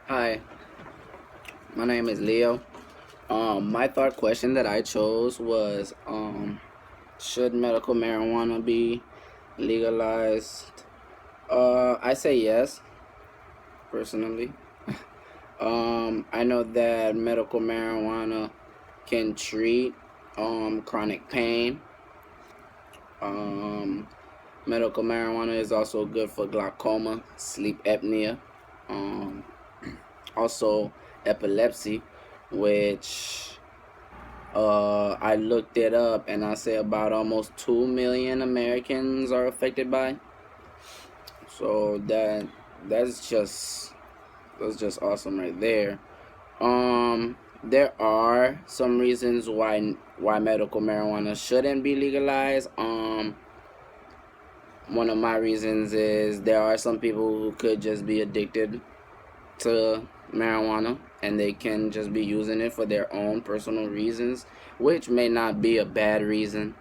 Hi, my name is Leo. My third question that I chose was should medical marijuana be legalized? I say yes, personally. I know that medical marijuana can treat chronic pain. Um, Medical marijuana is also good for glaucoma, sleep apnea, um, also epilepsy, which I looked it up and I say about almost 2 million Americans are affected by. So that's just that's just awesome right there. There are some reasons why medical marijuana shouldn't be legalized. One of my reasons is there are some people who could just be addicted to marijuana and they can just be using it for their own personal reasons, which may not be a bad reason.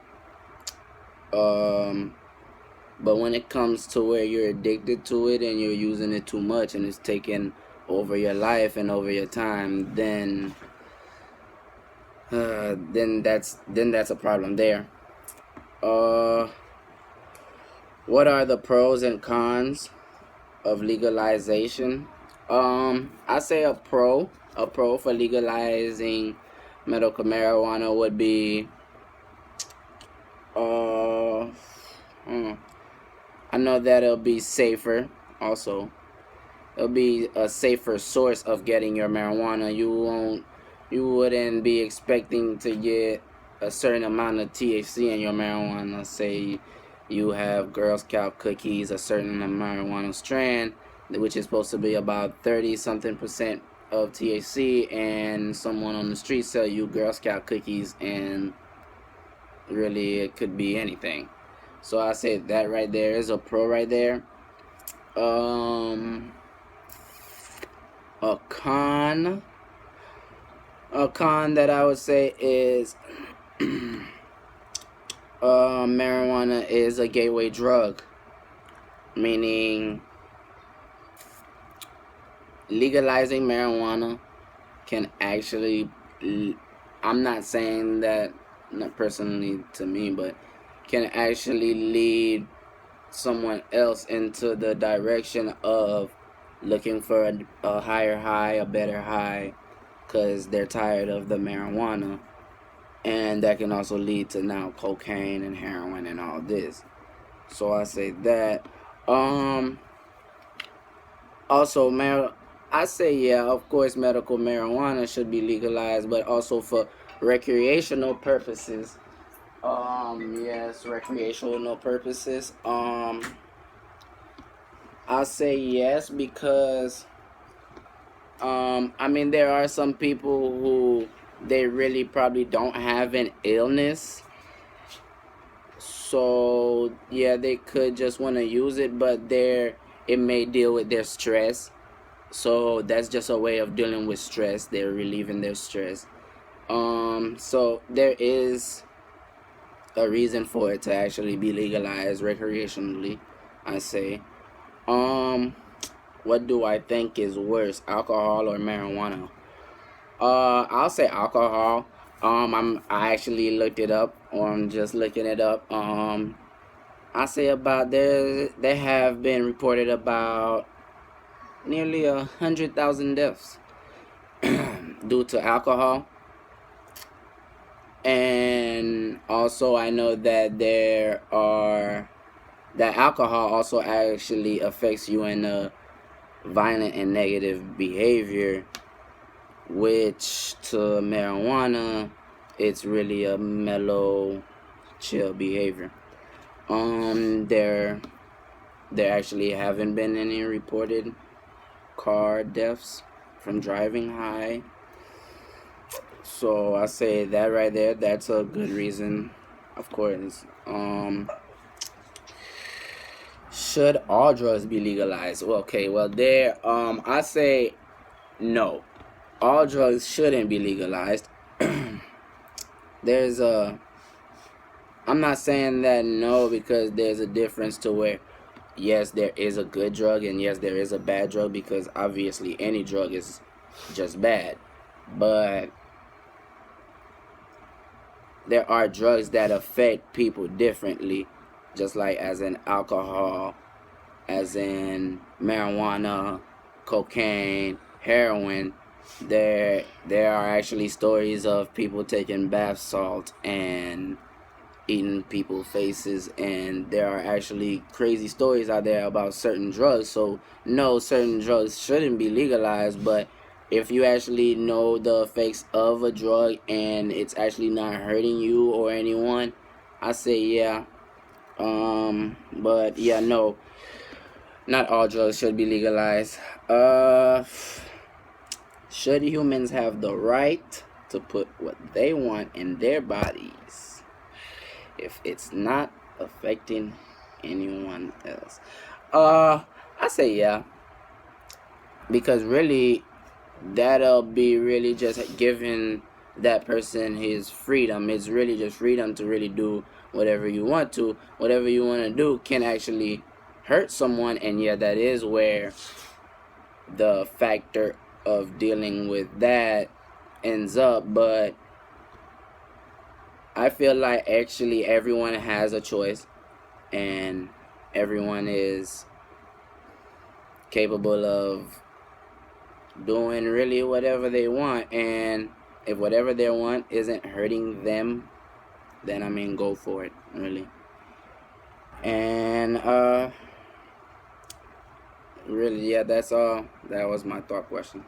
Um, but when it comes to where you're addicted to it and you're using it too much and it's taking over your life and over your time, then that's a problem there. Uh, what are the pros and cons of legalization? I say a pro for legalizing medical marijuana would be uh, hmm, I know that it'll be safer. Also, it'll be a safer source of getting your marijuana. You wouldn't be expecting to get a certain amount of THC in your marijuana. Say you have Girl Scout cookies, a certain marijuana strand, which is supposed to be about 30 something percent of THC, and someone on the street sell you Girl Scout cookies, and really it could be anything. So I say that right there is a pro right there. Um, a con, a con that I would say is marijuana is a gateway drug, meaning legalizing marijuana can actually, I'm not saying that, not personally to me, but can actually lead someone else into the direction of looking for a higher high, a better high, because they're tired of the marijuana. And that can also lead to now cocaine and heroin and all this. So I say that. Um, Also, I say yeah, of course, medical marijuana should be legalized, but also for recreational purposes. Yes, recreational purposes. I say yes because I mean there are some people who they really probably don't have an illness, so yeah, they could just want to use it, but it may deal with their stress. So that's just a way of dealing with stress. They're relieving their stress. So there is a reason for it to actually be legalized recreationally, I say. Um, what do I think is worse, alcohol or marijuana? I'll say alcohol. I actually looked it up, or I'm just looking it up. I say about there have been reported about nearly 100,000 deaths due to alcohol. And also I know that that alcohol also actually affects you in a violent and negative behavior, which to marijuana it's really a mellow, chill behavior. There actually haven't been any reported car deaths from driving high. So I say that right there, that's a good reason, of course. Should all drugs be legalized? Well, okay, well I say no. All drugs shouldn't be legalized. There's a I'm not saying that no, because there's a difference to where yes, there is a good drug and yes, there is a bad drug, because obviously any drug is just bad. But there are drugs that affect people differently, just like as in alcohol, as in marijuana, cocaine, heroin. There are actually stories of people taking bath salt and eating people's faces, and there are actually crazy stories out there about certain drugs. So no, certain drugs shouldn't be legalized, but if you actually know the effects of a drug and it's actually not hurting you or anyone, I say yeah. But yeah, no, not all drugs should be legalized. Should humans have the right to put what they want in their bodies if it's not affecting anyone else? I say yeah, because really that'll be really just giving that person his freedom. It's really just freedom to really do whatever you want to. Whatever you want to do can actually hurt someone, and yeah, that is where the factor of dealing with that ends up. But I feel like actually everyone has a choice, and everyone is capable of doing really whatever they want. And if whatever they want isn't hurting them, then I mean, go for it, really. And really, yeah, that's all. That was my thought question.